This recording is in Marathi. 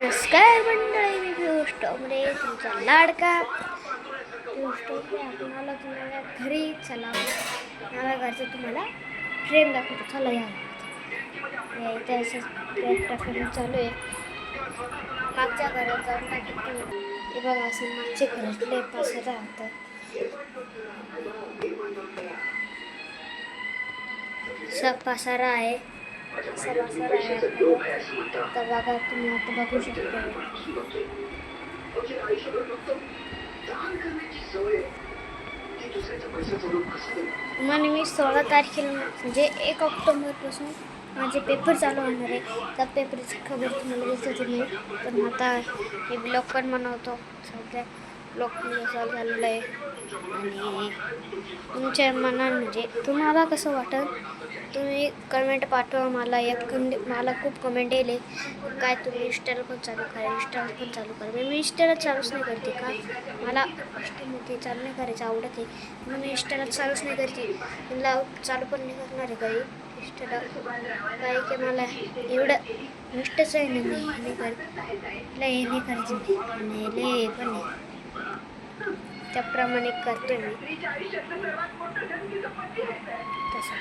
नमस्कार मंडळी, मी पियुष टोमरे, तुमचा लाडका पियुष टोमरे. आपण आलो तुम्हाला घरी. चला मला घरचं तुम्हाला ट्रेन दाखवतो. चला या इथे असं ट्रेन चालू आहे. मागच्या घरात जाऊन टाकतो. हे बघा असं मागचे घरातले पास राहतं. सब पसारा आहे. तर बघा तुम्ही आता बघू शकता. मला मी 16 तारखेला म्हणजे 1 ऑक्टोबरपासून माझे पेपर चालू होणार आहे. त्या पेपरची खबर तुम्हाला दिसत नाही, पण आता हे ब्लॉग पण बनवतो. सध्या ब्लॉग चालू झालेलं आहे. आणि तुमच्या मनात म्हणजे तुम्हाला कसं वाटतं तुम्ही कमेंट पाठवा. मला खूप कमेंट येईल काय तुम्ही इंस्टाला पण चालू करा. मी इंस्टाला चालूच नाही करते का मला गोष्टीमध्ये चालू नाही करायचं आवडत आहे. म्हणून इंस्टाला चालूच नाही करते. मला चालू पण नाही करणार आहे काही इंस्टाला. काय की मला एवढं इंस्टाचं आहे ना, मी हे नाही करायचं हे पण नाही, त्याप्रमाणे करतो मी तसं.